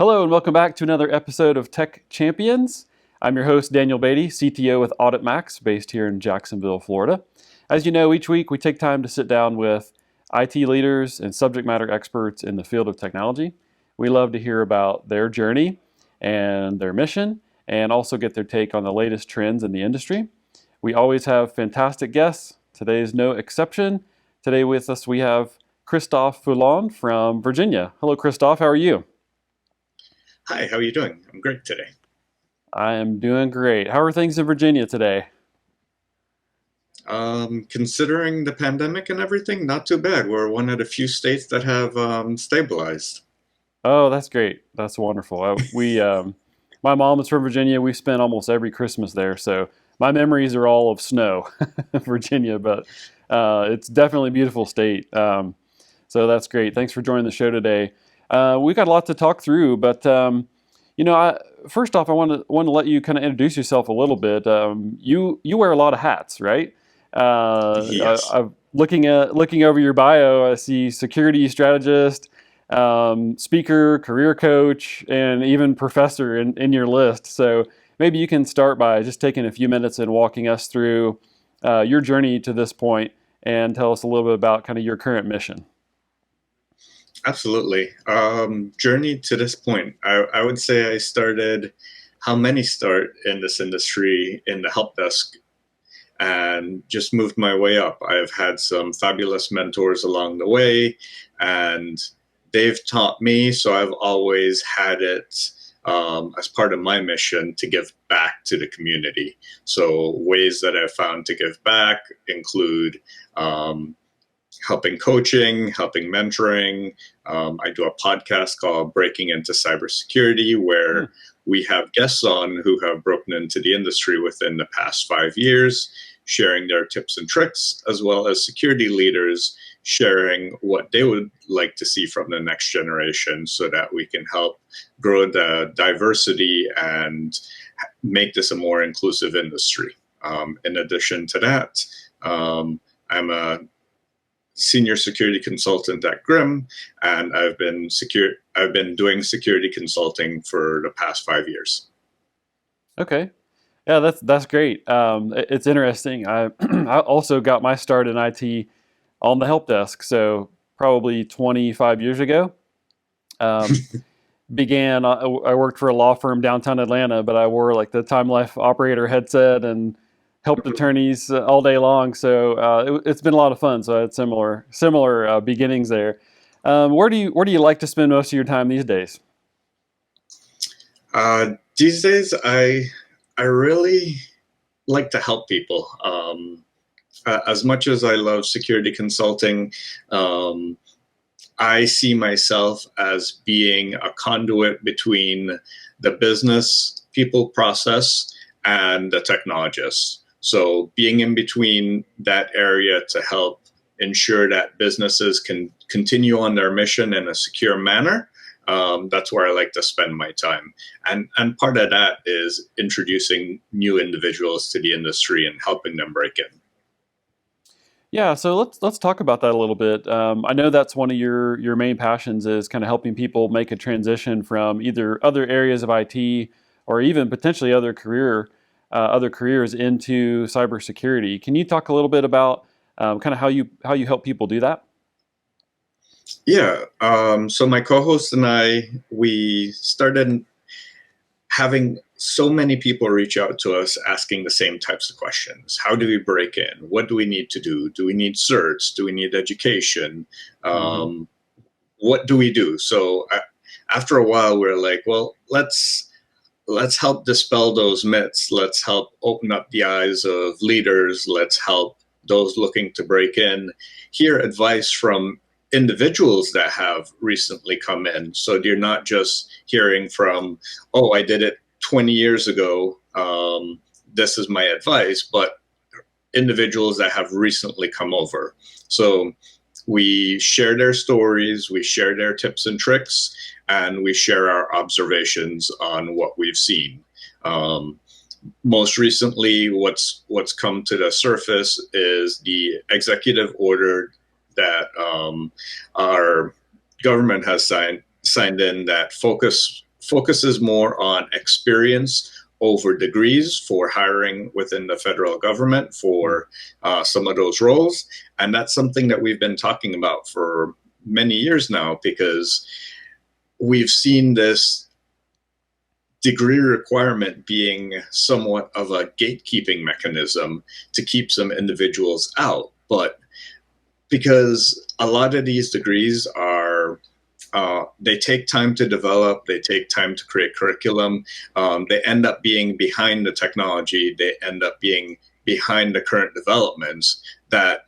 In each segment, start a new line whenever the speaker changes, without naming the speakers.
Hello and welcome back to another episode of Tech Champions. I'm your host, Daniel Beaty, CTO with Auditmacs, based here in Jacksonville, Florida. As you know, each week we take time to sit down with IT leaders and subject matter experts in the field of technology. We love to hear about their journey and their mission, and also get their take on the latest trends in the industry. We always have fantastic guests. Today is no exception. Today with us we have Christophe Foulon from Virginia. Hello, Christophe. How are you?
Hi, how are you doing? I'm great today.
I am doing great. How are things in Virginia today?
Considering the pandemic and everything, not too bad. We're one of the few states that have stabilized.
Oh, that's great. That's wonderful. My mom is from Virginia. We spent almost every Christmas there, so my memories are all of snow, Virginia. But it's definitely a beautiful state. So that's great. Thanks for joining the show today. We got a lot to talk through, but first off, I want to let you kind of introduce yourself a little bit. You wear a lot of hats, right?
Yes,
I'm looking over your bio. I see security strategist, speaker, career coach, and even professor in your list. So maybe you can start by just taking a few minutes and walking us through your journey to this point, and tell us a little bit about kind of your current mission.
absolutely. Journey to this point, I would say I started, how many start in this industry in the help desk and just moved my way up. I've had some fabulous mentors along the way, and they've taught me. So I've always had it as part of my mission to give back to the community. So ways that I've found to give back include helping coaching, helping mentoring. I do a podcast called Breaking into Cybersecurity, where we have guests on who have broken into the industry within the past 5 years, sharing their tips and tricks, as well as security leaders sharing what they would like to see from the next generation so that we can help grow the diversity and make this a more inclusive industry. In addition to that, I'm a senior security consultant at GRIMM, and I've been doing security consulting for the past 5 years.
Okay. Yeah, that's great. It's interesting. I I also got my start in IT on the help desk, so probably 25 years ago. Um, I worked for a law firm downtown Atlanta, but I wore like the Time Life operator headset and helped attorneys all day long. So it's been a lot of fun. So I had similar beginnings there. Where do you like to spend most of your time these days?
These days, I really like to help people. As much as I love security consulting, um, I see myself as being a conduit between the business people process and the technologists. So being in between that area to help ensure that businesses can continue on their mission in a secure manner. That's where I like to spend my time. And part of that is introducing new individuals to the industry and helping them break in.
Yeah, so let's talk about that a little bit. I know that's one of your main passions is kind of helping people make a transition from either other areas of IT or even potentially other careers into cybersecurity. Can you talk a little bit about kind of how you help people do that?
Yeah. So my co-host and I, we started having so many people reach out to us asking the same types of questions. How do we break in? What do we need to do? Do we need certs? Do we need education?
Hmm.
Um, what do we do? So after a while, we're like, well, let's help dispel those myths. Let's help open up the eyes of leaders. Let's help those looking to break in hear advice from individuals that have recently come in. So you're not just hearing from, oh, I did it 20 years ago. This is my advice, but individuals that have recently come over. So we share their stories, we share their tips and tricks, and we share our observations on what we've seen. Um, Most recently, what's come to the surface is the executive order that our government has signed in that focuses more on experience over degrees for hiring within the federal government for some of those roles. And that's something that we've been talking about for many years now, because we've seen this degree requirement being somewhat of a gatekeeping mechanism to keep some individuals out. But because a lot of these degrees are they take time to develop, they take time to create curriculum, they end up being behind the technology, they end up being behind the current developments, that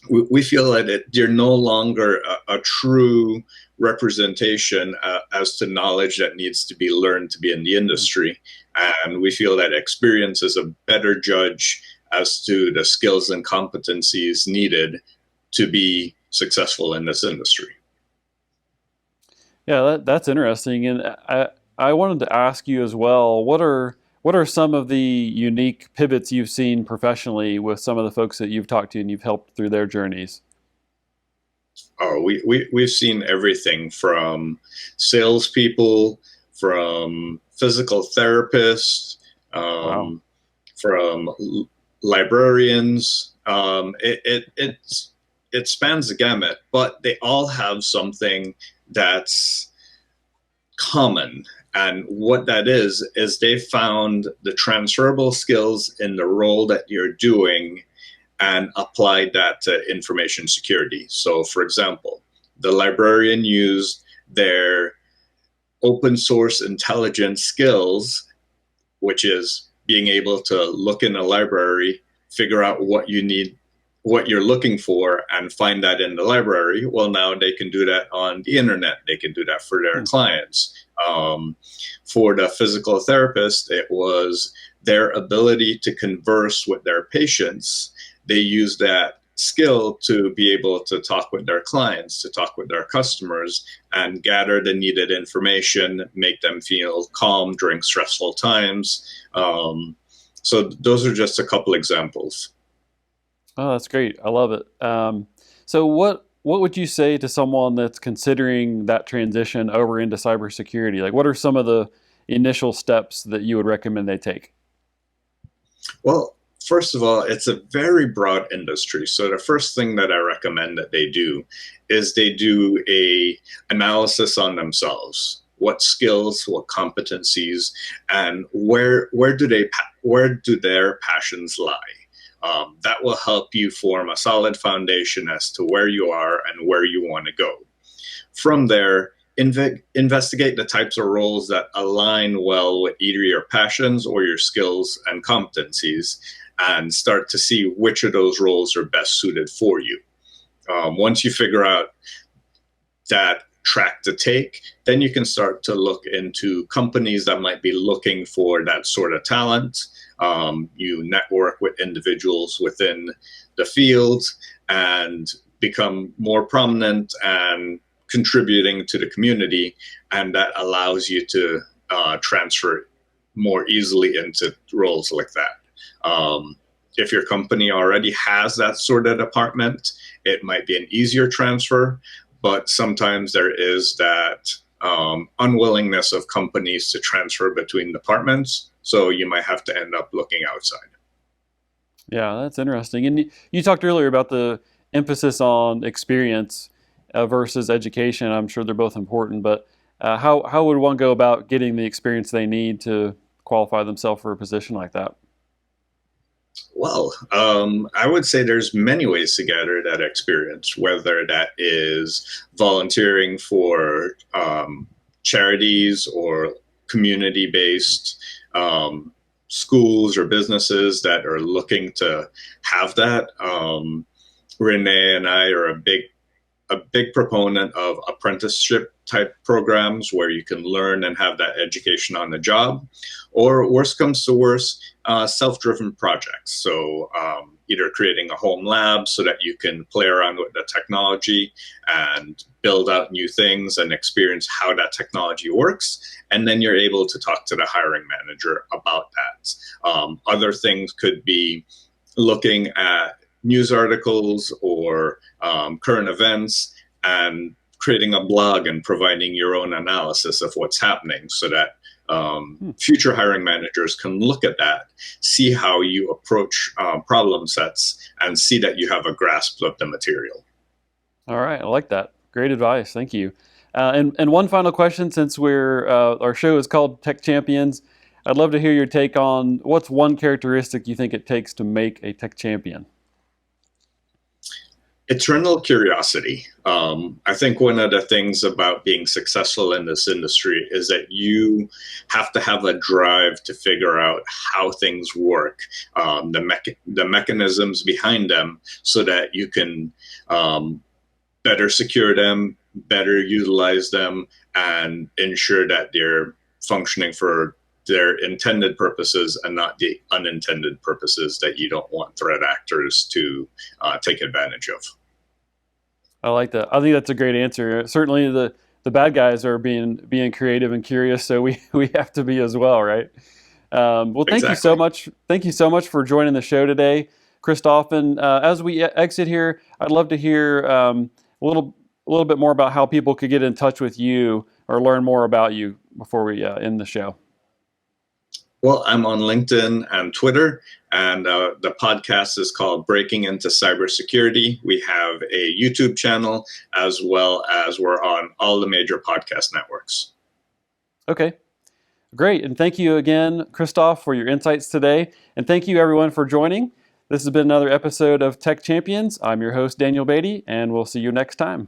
we feel that they're no longer a true representation as to knowledge that needs to be learned to be in the industry. And we feel that experience is a better judge as to the skills and competencies needed to be successful in this industry.
Yeah, that's interesting. And I wanted to ask you as well, what are some of the unique pivots you've seen professionally with some of the folks that you've talked to and you've helped through their journeys?
Oh, we've seen everything from salespeople, from physical therapists,
Wow.
from librarians. It spans the gamut, but they all have something that's common. And what that is they found the transferable skills in the role that you're doing and applied that to information security. So, for example, the librarian used their open source intelligence skills, which is being able to look in a library, figure out what you need, what you're looking for, and find that in the library. Well, now they can do that on the internet. They can do that for their clients. For the physical therapist, it was their ability to converse with their patients. They use that skill to be able to talk with their clients, to talk with their customers, and gather the needed information, make them feel calm during stressful times. So those are just a couple examples.
Oh, that's great. I love it. So what would you say to someone that's considering that transition over into cybersecurity? Like, what are some of the initial steps that you would recommend they take?
Well, first of all, it's a very broad industry. So the first thing that I recommend that they do is they do a analysis on themselves. What skills, what competencies, and where do their passions lie? That will help you form a solid foundation as to where you are and where you want to go. From there, investigate the types of roles that align well with either your passions or your skills and competencies, and start to see which of those roles are best suited for you. Once you figure out that track to take, then you can start to look into companies that might be looking for that sort of talent. You network with individuals within the field and become more prominent and contributing to the community, and that allows you to transfer more easily into roles like that. If your company already has that sort of department, it might be an easier transfer, but sometimes there is that unwillingness of companies to transfer between departments, so you might have to end up looking outside.
Yeah, that's interesting. And you talked earlier about the emphasis on experience versus education. I'm sure they're both important, but how would one go about getting the experience they need to qualify themselves for a position like that?
Well, I would say there's many ways to gather that experience, whether that is volunteering for charities or community-based schools or businesses that are looking to have that. Renee and I are a big proponent of apprenticeship type programs where you can learn and have that education on the job, or worst comes to worst, self-driven projects. So either creating a home lab so that you can play around with the technology and build out new things and experience how that technology works. And then you're able to talk to the hiring manager about that. Other things could be looking at news articles or current events and creating a blog and providing your own analysis of what's happening so that future hiring managers can look at that, see how you approach problem sets, and see that you have a grasp of the material.
All right, I like that. Great advice. Thank you. And one final question, since our show is called Tech Champions, I'd love to hear your take on what's one characteristic you think it takes to make a tech champion.
Eternal curiosity. I think one of the things about being successful in this industry is that you have to have a drive to figure out how things work, the mechanisms behind them, so that you can better secure them, better utilize them, and ensure that they're functioning for their intended purposes and not the unintended purposes that you don't want threat actors to take advantage of.
I like that. I think that's a great answer. Certainly the bad guys are being creative and curious, so we have to be as well, right? Well, thank you so much. Thank you so much for joining the show today, Christophe. And as we exit here, I'd love to hear a little bit more about how people could get in touch with you or learn more about you before we end the show.
Well, I'm on LinkedIn and Twitter, and the podcast is called Breaking into Cybersecurity. We have a YouTube channel, as well as we're on all the major podcast networks.
Okay, great. And thank you again, Christophe, for your insights today. And thank you, everyone, for joining. This has been another episode of Tech Champions. I'm your host, Daniel Beaty, and we'll see you next time.